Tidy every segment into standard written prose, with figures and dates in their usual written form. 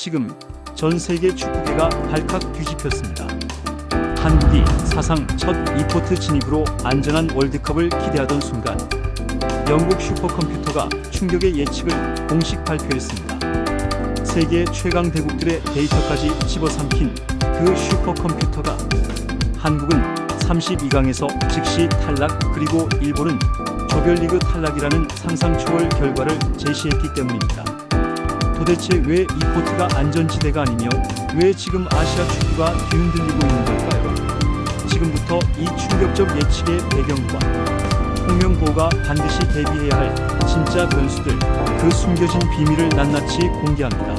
지금 전 세계 축구계가 발칵 뒤집혔습니다. 한국이 사상 첫 e포트 진입으로 안전한 월드컵을 기대하던 순간 영국 슈퍼컴퓨터가 충격의 예측을 공식 발표했습니다. 세계 최강 대국들의 데이터까지 집어삼킨 그 슈퍼컴퓨터가 한국은 32강에서 즉시 탈락, 그리고 일본은 조별리그 탈락이라는 상상 초월 결과를 제시했기 때문입니다. 도대체 왜 e포트가 안전지대가 아니며 왜 지금 아시아 축구가 뒤흔들리고 있는 걸까요? 지금부터 이 충격적 예측의 배경과 홍명보가 반드시 대비해야 할 진짜 변수들, 그 숨겨진 비밀을 낱낱이 공개합니다.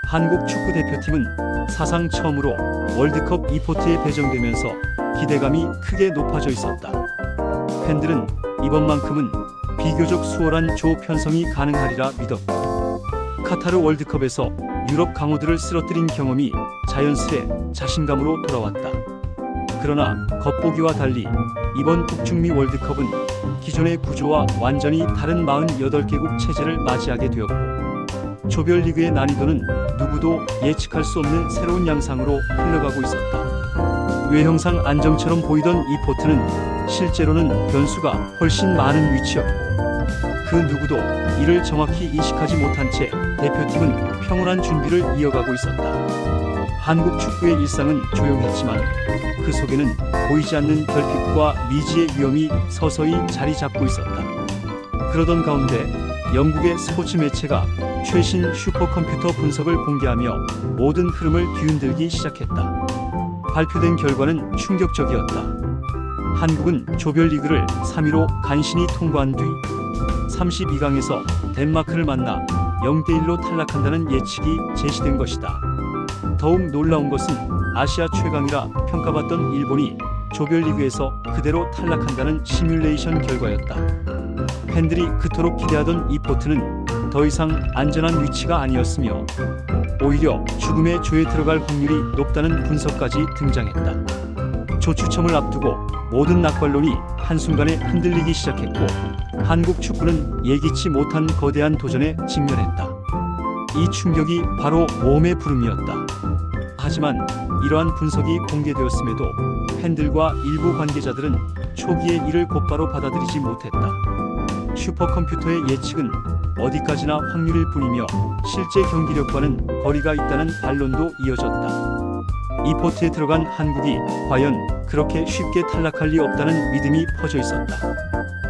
한국 축구대표팀은 사상 처음으로 월드컵 e포트에 배정되면서 기대감이 크게 높아져 있었다. 팬들은 이번만큼은 비교적 수월한 조 편성이 가능하리라 믿었고, 카타르 월드컵에서 유럽 강호들을 쓰러뜨린 경험이 자연스레 자신감으로 돌아왔다. 그러나 겉보기와 달리 이번 북중미 월드컵은 기존의 구조와 완전히 다른 48개국 체제를 맞이하게 되었고, 조별리그의 난이도는 누구도 예측할 수 없는 새로운 양상으로 흘러가고 있었다. 외형상 안정처럼 보이던 e포트는 실제로는 변수가 훨씬 많은 위치였고, 그 누구도 이를 정확히 인식하지 못한 채 대표팀은 평온한 준비를 이어가고 있었다. 한국 축구의 일상은 조용했지만 그 속에는 보이지 않는 결핍과 미지의 위험이 서서히 자리 잡고 있었다. 그러던 가운데 영국의 스포츠 매체가 최신 슈퍼컴퓨터 분석을 공개하며 모든 흐름을 뒤흔들기 시작했다. 발표된 결과는 충격적이었다. 한국은 조별리그를 3위로 간신히 통과한 뒤 32강에서 덴마크를 만나 0대1로 탈락한다는 예측이 제시된 것이다. 더욱 놀라운 것은 아시아 최강이라 평가받던 일본이 조별리그에서 그대로 탈락한다는 시뮬레이션 결과였다. 팬들이 그토록 기대하던 e포트는 더 이상 안전한 위치가 아니었으며 오히려 죽음의 조에 들어갈 확률이 높다는 분석까지 등장했다. 조추첨을 앞두고 모든 낙관론이 한순간에 흔들리기 시작했고, 한국 축구는 예기치 못한 거대한 도전에 직면했다. 이 충격이 바로 모험의 부름이었다. 하지만 이러한 분석이 공개되었음에도 팬들과 일부 관계자들은 초기에 이를 곧바로 받아들이지 못했다. 슈퍼컴퓨터의 예측은 어디까지나 확률일 뿐이며 실제 경기력과는 거리가 있다는 반론도 이어졌다. e포트에 들어간 한국이 과연 그렇게 쉽게 탈락할 리 없다는 믿음이 퍼져 있었다.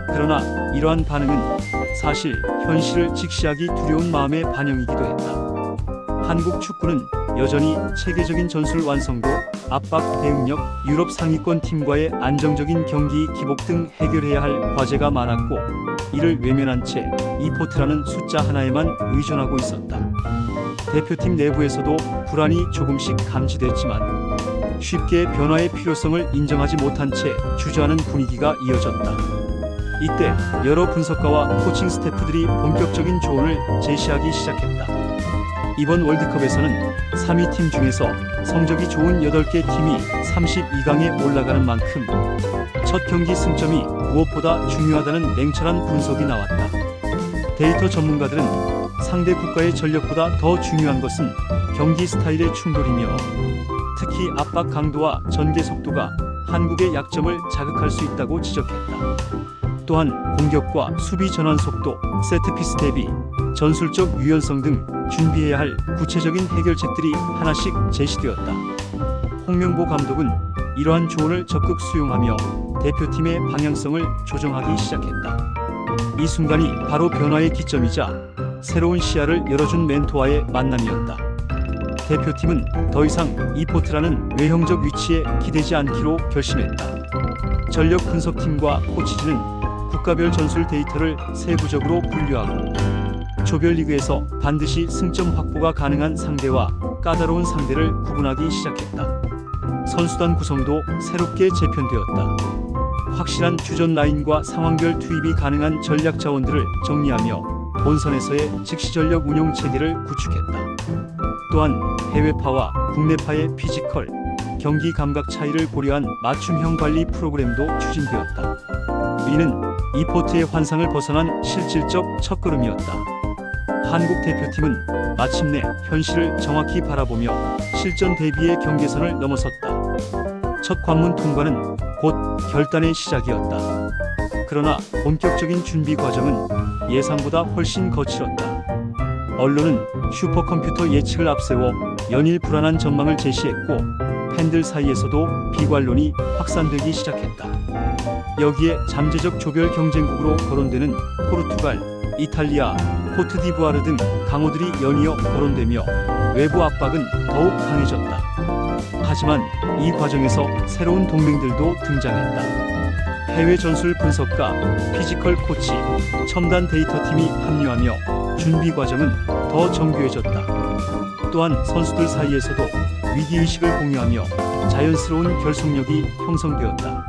그러나 이러한 반응은 사실 현실을 직시하기 두려운 마음의 반영이기도 했다. 한국 축구는 여전히 체계적인 전술 완성도, 압박 대응력, 유럽 상위권 팀과의 안정적인 경기 기복 등 해결해야 할 과제가 많았고, 이를 외면한 채 e포트라는 숫자 하나에만 의존하고 있었다. 대표팀 내부에서도 불안이 조금씩 감지됐지만 쉽게 변화의 필요성을 인정하지 못한 채 주저하는 분위기가 이어졌다. 이때 여러 분석가와 코칭 스태프들이 본격적인 조언을 제시하기 시작했다. 이번 월드컵에서는 3위 팀 중에서 성적이 좋은 8개 팀이 32강에 올라가는 만큼 첫 경기 승점이 무엇보다 중요하다는 냉철한 분석이 나왔다. 데이터 전문가들은 상대 국가의 전력보다 더 중요한 것은 경기 스타일의 충돌이며, 특히 압박 강도와 전개 속도가 한국의 약점을 자극할 수 있다고 지적했다. 또한 공격과 수비 전환 속도, 세트피스 대비, 전술적 유연성 등 준비해야 할 구체적인 해결책들이 하나씩 제시되었다. 홍명보 감독은 이러한 조언을 적극 수용하며 대표팀의 방향성을 조정하기 시작했다. 이 순간이 바로 변화의 기점이자 새로운 시야를 열어준 멘토와의 만남이었다. 대표팀은 더 이상 e포트라는 외형적 위치에 기대지 않기로 결심했다. 전력 분석팀과 코치진은 국가별 전술 데이터를 세부적으로 분류하고, 조별리그에서 반드시 승점 확보가 가능한 상대와 까다로운 상대를 구분하기 시작했다. 선수단 구성도 새롭게 재편되었다. 확실한 주전 라인과 상황별 투입이 가능한 전략 자원들을 정리하며 본선에서의 즉시 전력 운용 체계를 구축했다. 또한 해외파와 국내파의 피지컬, 경기 감각 차이를 고려한 맞춤형 관리 프로그램도 추진되었다. 이는 e포트의 환상을 벗어난 실질적 첫걸음이었다. 한국 대표팀은 마침내 현실을 정확히 바라보며 실전 대비의 경계선을 넘어섰다. 첫 관문 통과는 곧 결단의 시작이었다. 그러나 본격적인 준비 과정은 예상보다 훨씬 거칠었다. 언론은 슈퍼컴퓨터 예측을 앞세워 연일 불안한 전망을 제시했고 팬들 사이에서도 비관론이 확산되기 시작했다. 여기에 잠재적 조별 경쟁국으로 거론되는 포르투갈, 이탈리아, 코트디부아르 등 강호들이 연이어 거론되며 외부 압박은 더욱 강해졌다. 하지만 이 과정에서 새로운 동맹들도 등장했다. 해외 전술 분석가, 피지컬 코치, 첨단 데이터팀이 합류하며 준비 과정은 더 정교해졌다. 또한 선수들 사이에서도 위기의식을 공유하며 자연스러운 결속력이 형성되었다.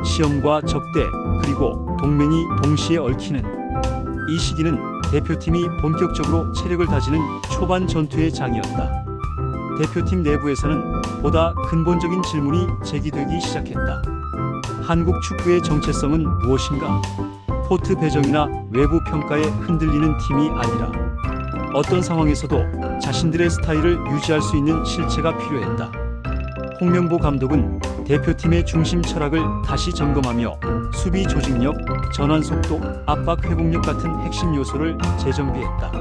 시험과 적대, 그리고 동맹이 동시에 얽히는 이 시기는 대표팀이 본격적으로 체력을 다지는 초반 전투의 장이었다. 대표팀 내부에서는 보다 근본적인 질문이 제기되기 시작했다. 한국 축구의 정체성은 무엇인가? 포트 배정이나 외부 평가에 흔들리는 팀이 아니라 어떤 상황에서도 자신들의 스타일을 유지할 수 있는 실체가 필요했다. 홍명보 감독은 대표팀의 중심 철학을 다시 점검하며 수비 조직력, 전환 속도, 압박 회복력 같은 핵심 요소를 재정비했다.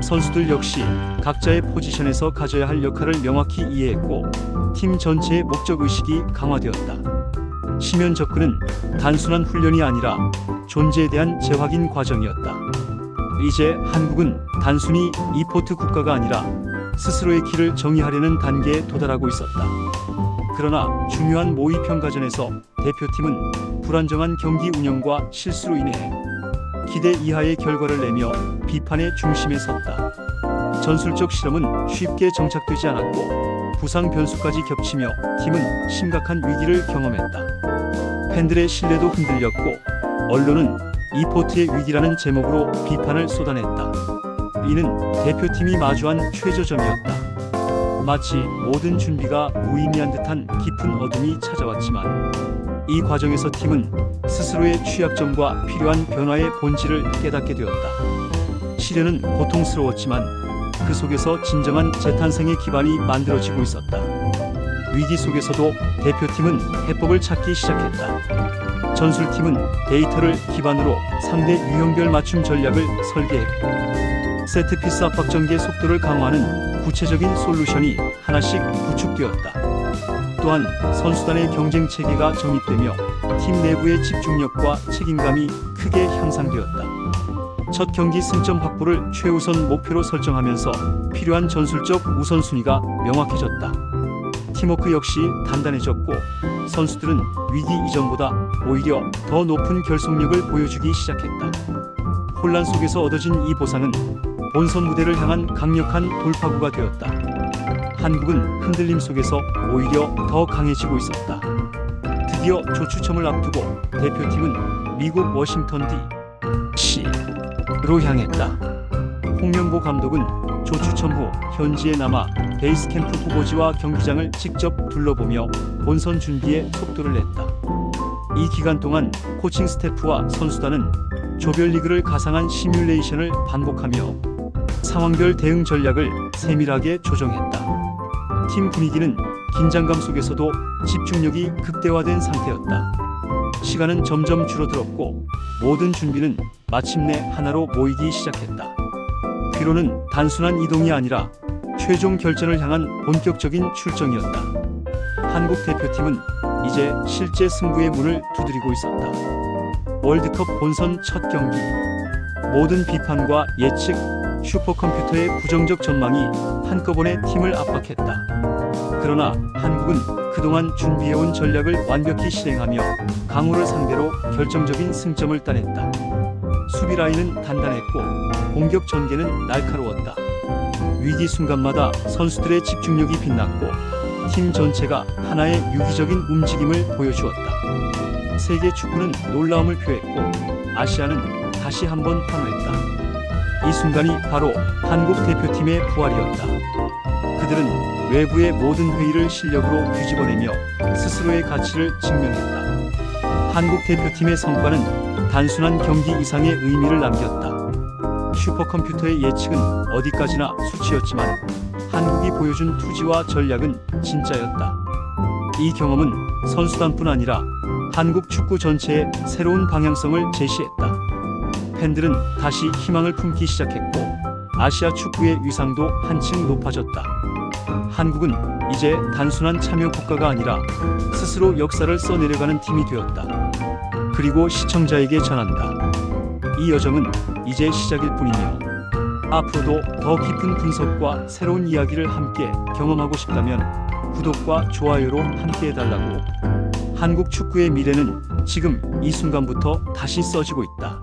선수들 역시 각자의 포지션에서 가져야 할 역할을 명확히 이해했고 팀 전체의 목적의식이 강화되었다. 심연 접근은 단순한 훈련이 아니라 존재에 대한 재확인 과정이었다. 이제 한국은 단순히 이포트 국가가 아니라 스스로의 길을 정의하려는 단계에 도달하고 있었다. 그러나 중요한 모의 평가전에서 대표팀은 불안정한 경기 운영과 실수로 인해 기대 이하의 결과를 내며 비판의 중심에 섰다. 전술적 실험은 쉽게 정착되지 않았고 부상 변수까지 겹치며 팀은 심각한 위기를 경험했다. 팬들의 신뢰도 흔들렸고 언론은 이포트의 위기라는 제목으로 비판을 쏟아냈다. 이는 대표팀이 마주한 최저점이었다. 마치 모든 준비가 무의미한 듯한 깊은 어둠이 찾아왔지만 이 과정에서 팀은 스스로의 취약점과 필요한 변화의 본질을 깨닫게 되었다. 시련은 고통스러웠지만 그 속에서 진정한 재탄생의 기반이 만들어지고 있었다. 위기 속에서도 대표팀은 해법을 찾기 시작했다. 전술팀은 데이터를 기반으로 상대 유형별 맞춤 전략을 설계했고 세트피스 압박 전개 속도를 강화하는 구체적인 솔루션이 하나씩 구축되었다. 또한 선수단의 경쟁 체계가 정립되며 팀 내부의 집중력과 책임감이 크게 향상되었다. 첫 경기 승점 확보를 최우선 목표로 설정하면서 필요한 전술적 우선순위가 명확해졌다. 팀워크 역시 단단해졌고 선수들은 위기 이전보다 오히려 더 높은 결속력을 보여주기 시작했다. 혼란 속에서 얻어진 이 보상은 본선 무대를 향한 강력한 돌파구가 되었다. 한국은 흔들림 속에서 오히려 더 강해지고 있었다. 드디어 조추첨을 앞두고 대표팀은 미국 워싱턴 D.C.로 향했다. 홍명보 감독은 조추첨 후 현지에 남아 베이스 캠프 후보지와 경기장을 직접 둘러보며 본선 준비에 속도를 냈다. 이 기간 동안 코칭 스태프와 선수단은 조별리그를 가상한 시뮬레이션을 반복하며 상황별 대응 전략을 세밀하게 조정했다. 팀 분위기는 긴장감 속에서도 집중력이 극대화된 상태였다. 시간은 점점 줄어들었고 모든 준비는 마침내 하나로 모이기 시작했다. 귀로는 단순한 이동이 아니라 최종 결전을 향한 본격적인 출정이었다. 한국 대표팀은 이제 실제 승부의 문을 두드리고 있었다. 월드컵 본선 첫 경기. 모든 비판과 예측, 슈퍼컴퓨터의 부정적 전망이 한꺼번에 팀을 압박했다. 그러나 한국은 그동안 준비해온 전략을 완벽히 실행하며 강호를 상대로 결정적인 승점을 따냈다. 수비 라인은 단단했고 공격 전개는 날카로웠다. 위기 순간마다 선수들의 집중력이 빛났고 팀 전체가 하나의 유기적인 움직임을 보여주었다. 세계 축구는 놀라움을 표했고 아시아는 다시 한번 환호했다. 이 순간이 바로 한국 대표팀의 부활이었다. 그들은 외부의 모든 회의를 실력으로 뒤집어내며 스스로의 가치를 증명했다. 한국 대표팀의 성과는 단순한 경기 이상의 의미를 남겼다. 슈퍼컴퓨터의 예측은 어디까지나 수치였지만 한국이 보여준 투지와 전략은 진짜였다. 이 경험은 선수단뿐 아니라 한국 축구 전체에 새로운 방향성을 제시했다. 팬들은 다시 희망을 품기 시작했고 아시아 축구의 위상도 한층 높아졌다. 한국은 이제 단순한 참여 국가가 아니라 스스로 역사를 써내려가는 팀이 되었다. 그리고 시청자에게 전한다. 이 여정은 이제 시작일 뿐이며 앞으로도 더 깊은 분석과 새로운 이야기를 함께 경험하고 싶다면 구독과 좋아요로 함께해달라고. 한국 축구의 미래는 지금 이 순간부터 다시 써지고 있다.